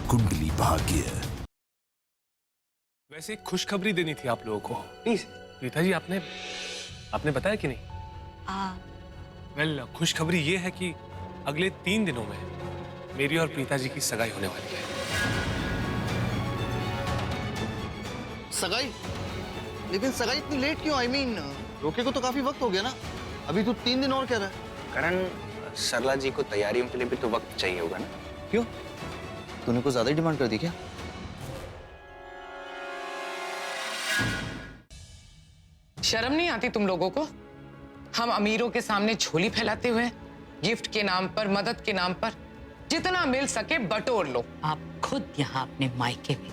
कुंडली भाग्य। वैसे एक खुशखबरी देनी थी आप लोगों को। प्लीज प्रीता जी, आपने बताया कि नहीं? वेल, खुशखबरी ये है कि अगले 3 दिनों में मेरी और प्रीता जी की सगाई होने वाली है। सगाई? लेकिन सगाई इतनी लेट क्यों? आई मीन रोके को तो काफी वक्त हो गया ना। अभी तो 3 दिन और कह रहा है। करण, सरला जी को तैयारियों के लिए भी तो वक्त चाहिए होगा ना? क्यों? तूने कुछ ज्यादा ही डिमांड कर दी क्या? शर्म नहीं आती तुम लोगों को? हम अमीरों के सामने झोली फैलाते हुए गिफ्ट के नाम पर, मदद के नाम पर जितना मिल सके बटोर लो। आप खुद यहाँ अपने मायके में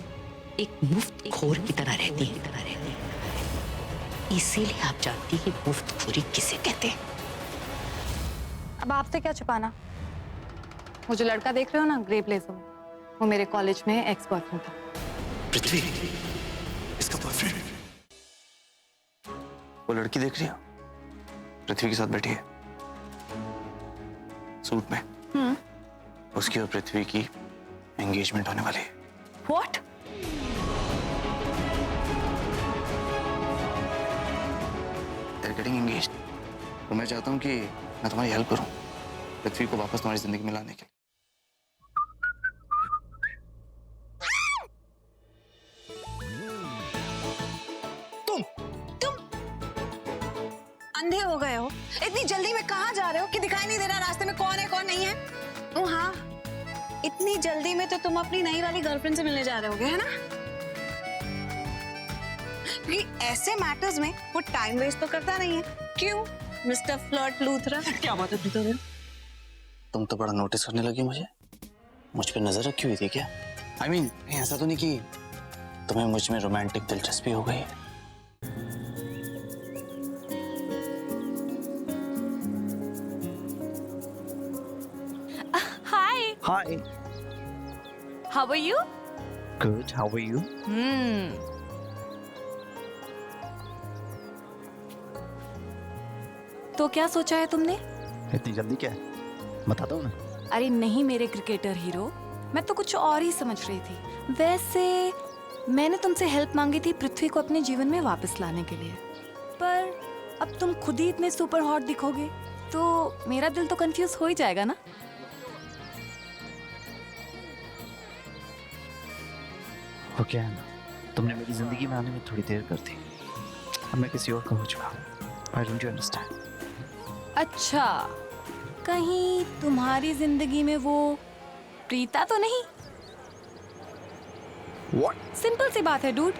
एक मुफ्त खोर की तरह रहती है, इसीलिए आप जानती हैं मुफ्त खोरी किसे कहते हैं। अब आपसे क्या छुपाना? वो जो लड़का देख रहे हो ना, ग्रे ब्लेजर, वो मेरे कॉलेज में एक्स बॉयफ्रेंड था। पृथ्वी, इसका बॉयफ्रेंड? वो लड़की देख रही हो? पृथ्वी के साथ बैठी है सूट में। उसकी और पृथ्वी की एंगेजमेंट होने वाली है। What? They're getting engaged। तो मैं चाहता हूँ कि मैं तुम्हारी हेल्प करूँ पृथ्वी को वापस तुम्हारी जिंदगी में लाने के लिए। अंधे हो गए हो? इतनी जल्दी में कहाँ जा रहे हो कि दिखाई नहीं दे रहा रास्ते में कौन है कौन नहीं है? ओ हाँ, इतनी जल्दी में तो तुम अपनी नई वाली गर्लफ्रेंड से मिलने जा रहे होगे, है ना? क्योंकि ऐसे मैटर्स में वो टाइम वेस्ट तो करता नहीं है। क्यों मिस्टर फ्लर्ट लूथरा? क्या बात है प्रीता? तुम तो बड़ा नोटिस करने लगी मुझ पे नजर रखी हुई थी क्या? I mean, ऐसा तो नहीं कि तुम्हें मुझ में रोमांटिक दिलचस्पी हो गई है? Hi. Hi. How are you? Good. How are you? तो क्या सोचा है तुमने? इतनी जल्दी क्या है? बता दो ना। अरे नहीं मेरे क्रिकेटर हीरो, मैं तो कुछ और ही समझ रही थी। वैसे मैंने तुमसे हेल्प मांगी थी पृथ्वी को अपने जीवन में वापस लाने के लिए, पर अब तुम खुद ही इतने सुपर हॉट दिखोगे तो मेरा दिल तो कंफ्यूज हो ही जाएगा ना। वो क्या है ना, तुमने मेरी जिंदगी में आने में थोड़ी देर कर दी। अब मैं किसी और का हो चुका हूँ। I don't understand। अच्छा, कहीं तुम्हारी जिंदगी में वो प्रीता तो नहीं? What? सिंपल सी बात है डूड,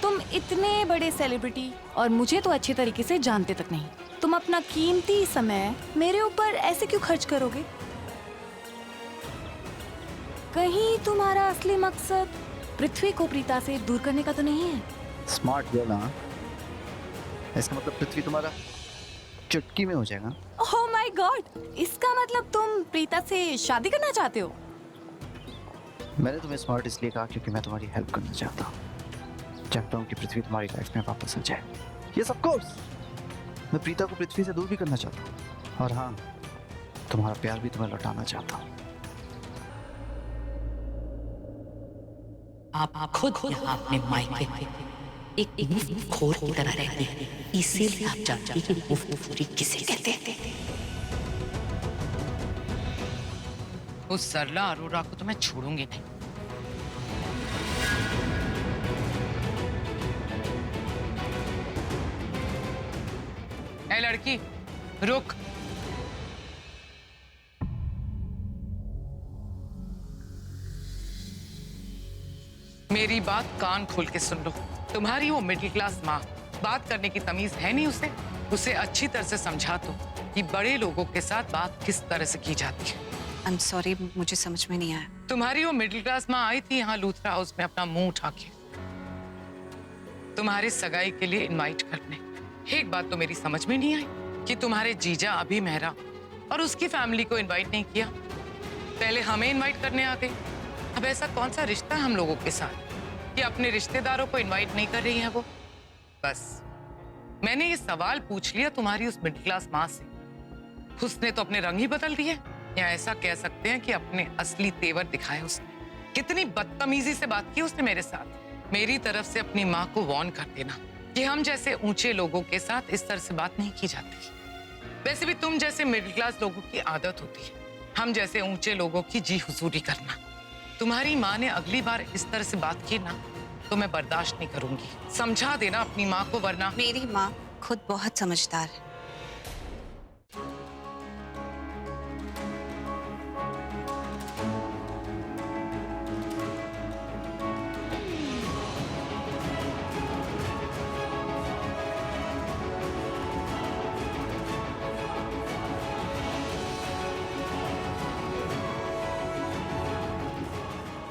तुम इतने बड़े सेलिब्रिटी और मुझे तो अच्छी तरीके से जानते तक नहीं। तुम अपना कीमती समय मेरे ऊपर ऐसे क्यों खर्च करोगे? कहीं तुम्हारा असली मकसद पृथ्वी को प्रीता से दूर करने का तो नहीं है? स्मार्ट गर्ल, हाँ। इसका मतलब पृथ्वी तुम्हारा चुटकी में हो जाएगा। ओह माय गॉड, इसका मतलब तुम प्रीता से शादी करना चाहते हो? मैंने तुम्हें स्मार्ट इसलिए कहा क्योंकि मैं तुम्हारी हेल्प करना चाहता हूँ कि पृथ्वी तुम्हारी लाइफ में वापस आ जाए। यस ऑफ कोर्स, मैं प्रीता को पृथ्वी से दूर भी करना चाहता हूँ, और हाँ, तुम्हारा प्यार भी तुम्हें लौटाना चाहता हूँ। आप खुद यहाँ अपने मायके में एक मुफ्त खोर की तरह रहती है, इसीलिए आप जानती हैं मुफ्त खोरी किसे कहते हैं। उस सरला अरोरा को तो मैं छोड़ूंगी नहीं। ए लड़की, रुक। मेरी बात कान खोल के सुन लो। तुम्हारी वो मिडिल क्लास माँ, बात करने की तमीज है नहीं उसे अच्छी तरह से समझा दो कि बड़े लोगों के साथ बात किस तरह से की जाती है। I'm sorry, मुझे समझ में नहीं आया। तुम्हारी वो मिडिल क्लास माँ आई थी यहाँ लूथरा हाउस में अपना मुंह उठा के तुम्हारी सगाई के लिए इनवाइट करने। एक बात तो मेरी समझ में नहीं आई कि तुम्हारे जीजा अभी मेहरा और उसकी फैमिली को इनवाइट नहीं किया, पहले हमें इनवाइट करने आ गई। अब ऐसा कौन सा रिश्ता है हम लोगों के साथ कि अपने रिश्तेदारों को इनवाइट नहीं कर रही है वो? बस मैंने ये सवाल पूछ लिया तुम्हारी उस मिडिल क्लास माँ से, उसने तो अपने रंग ही बदल दिए, या ऐसा कह सकते हैं कि अपने असली तेवर दिखाए उसने। कितनी बदतमीजी से बात की उसने मेरे साथ। मेरी तरफ से अपनी माँ को वार्न कर देना कि हम जैसे ऊंचे लोगों के साथ इस तरह से बात नहीं की जाती। वैसे भी तुम जैसे मिडिल क्लास लोगों की आदत होती है हम जैसे ऊंचे लोगों की जी हुजूरी करना। तुम्हारी माँ ने अगली बार इस तरह से बात की ना तो मैं बर्दाश्त नहीं करूंगी। समझा देना अपनी माँ को, वरना मेरी माँ खुद बहुत समझदार है।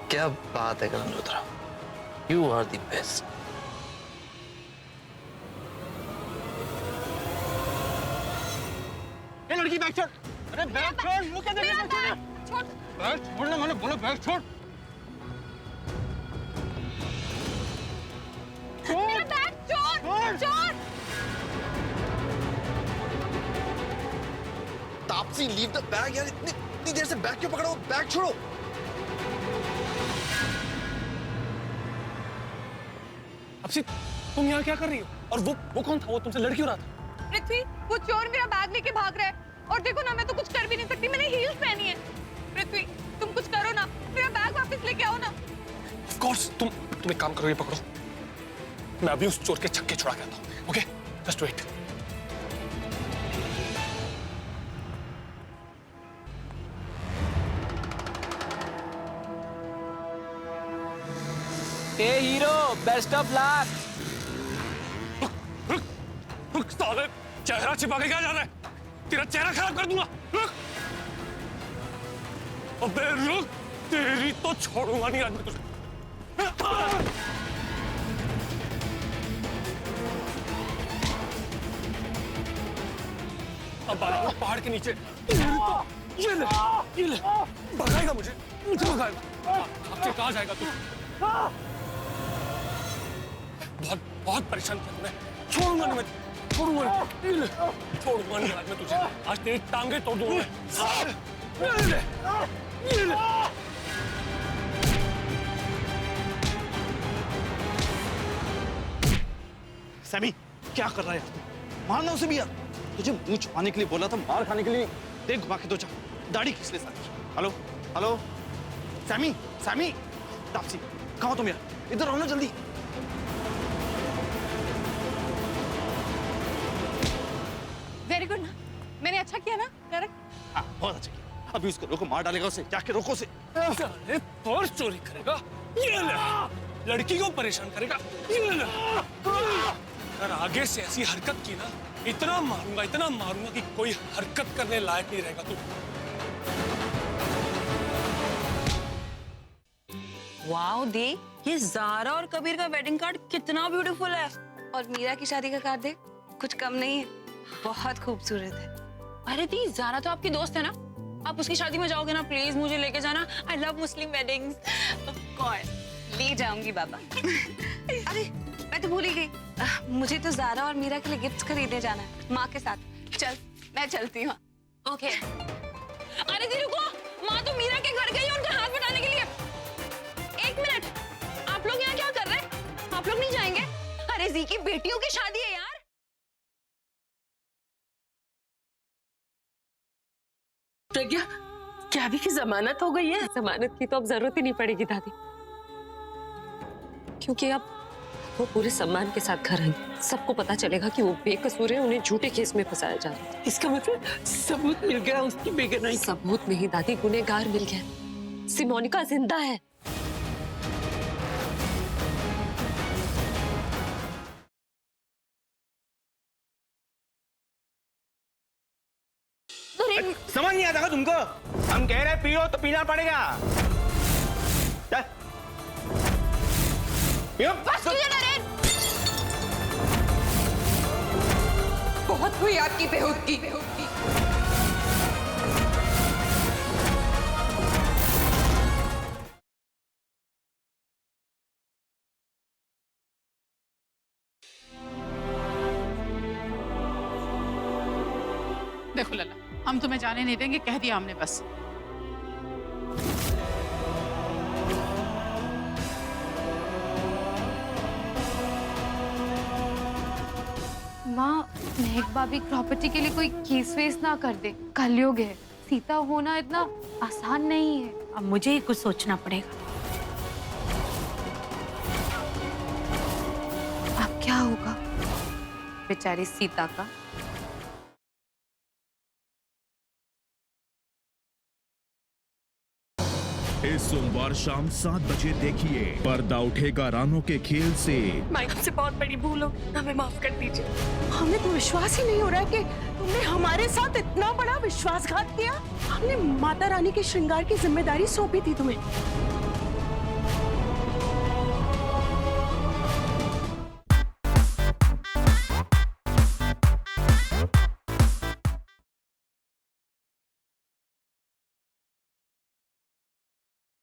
क्या बात है Karan Rudra, you are the best. ये लड़की बैग छोड़। अरे बैग छोड़, वो क्या देख रहा है? छोड़ बैग छोड़ना, मैंने बोला बैग छोड़। मेरा बैग छोड़, छोड़। तापसी लीव द बैग यार, इतनी देर से बैग क्यों पकड़ा हो? बैग छोड़ो। तापसी, तुम यहाँ क्या कर रही हो? और वो कौन था? वो तुमसे लड़ क्यों रहा था? पृथ्वी, वो चोर मेरा बैग लेके भाग रहा है और देखो ना, मैं तो कुछ कर भी नहीं सकती, मैंने हील्स पहनी है। पृथ्वी, तुम कुछ करो ना, मेरा बैग वापस लेके आओ ना। Of course, तुम एक काम करो, ये पकड़ो। मैं अभी उस चोर के छक्के छुड़ा के आता हूँ। Okay, just wait. ए हीरो, बेस्ट ऑफ लक। रुक साले, चेहरा छिपा के क्या जा रहा है? तेरा चेहरा खराब कर दूंगा। रुक। अबे रुक, तेरी तो छोड़ूंगा नहीं आज मैं तुझे। अब आ रहा पहाड़ के नीचे। ये ले, भगाएगा मुझे भगाएगा। आपसे कहाँ जाएगा तू? बहुत परेशान किया तूने। छोड़ूंगा नहीं मैं, छोड़ूंगा नहीं आज मैं तुझे। आज तेरी टांगे तोड़ दूंगा मैं। ये ले। सैमी, क्या कर रहा है यार? मारना उसे भी यार। तुझे मुंह छुपाने के लिए बोला था, मार खाने के लिए। देख घुमा के तो जा। दाढ़ी किसने साथी? Hello hello, Sammy Sammy, Taapsee कहाँ हो तुम यार? इधर आओ ना जल्दी। वेरी गुड ना, मैंने अच्छा किया ना? करेक्ट। हाँ, बहुत अच्छा किया। अभी उसको रोको, मार डालेगा उसे। जाके रोको उसे। साले पर्स चोरी करेगा, ये ले। लड़की को परेशान करेगा, ये ले। अगर आगे से ऐसी हरकत की ना, इतना मारूंगा कि कोई हरकत करने लायक नहीं रहेगा तू। वाओ दी, ये ज़ारा और कबीर का वेडिंग कार्ड कितना ब्यूटीफुल है। और मीरा की शादी का कार्ड देख, कुछ कम नहीं है, बहुत खूबसूरत है। अरे दी, ज़ारा तो आपकी दोस्त है ना, आप उसकी शादी में जाओगे ना, प्लीज मुझे लेके जाना। I love Muslim weddings. Of course, ले जाऊंगी बाबा। अरे मैं तो भूल ही गई, मुझे तो ज़ारा और मीरा के लिए गिफ्ट्स खरीदने जाना है माँ के साथ। चल मैं चलती हूँ। ओके। अरे दी रुको, माँ तो मीरा के घर गई है उनका हाथ बटाने के लिए। एक मिनट, आप लोग यहाँ क्या कर रहे हैं? आप लोग नहीं जाएंगे? अरे जी की बेटियों की शादी है यार। प्रज्ञा, क्या अभी की जमानत हो गई है? जमानत की तो अब जरूरत ही नहीं पड़ेगी दादी, क्योंकि अब वो पूरे सम्मान के साथ घर आएंगे। सबको पता चलेगा कि वो बेकसूर है, उन्हें झूठे केस में फंसाया जा रहा है। इसका मतलब सबूत मिल गया उसकी बेगुनाही। सबूत नहीं दादी, गुनहगार मिल गया। सिमोनिका जिंदा है। समझ नहीं आता तुमको? हम कह रहे पियो तो पीना पड़ेगा। चल पियो। बस कीजिए नरेन। बहुत हुई आपकी बेहूदगी। देखो लल्ला, हम तुम्हें जाने नहीं देंगे, कह दिया हमने बस। भाभी प्रॉपर्टी के लिए कोई केस वेस ना कर दे। कलयुग है, सीता होना इतना आसान नहीं है। अब मुझे ही कुछ सोचना पड़ेगा। अब क्या होगा बेचारी सीता का? इस सोमवार शाम 7 बजे देखिए पर्दा उठेगा रानों के खेल से। माइक से बहुत बड़ी भूल हो, हमें माफ कर दीजिए। हमें तो विश्वास ही नहीं हो रहा है कि तुमने हमारे साथ इतना बड़ा विश्वासघात किया। हमने माता रानी के श्रृंगार की जिम्मेदारी सौंपी थी तुम्हें,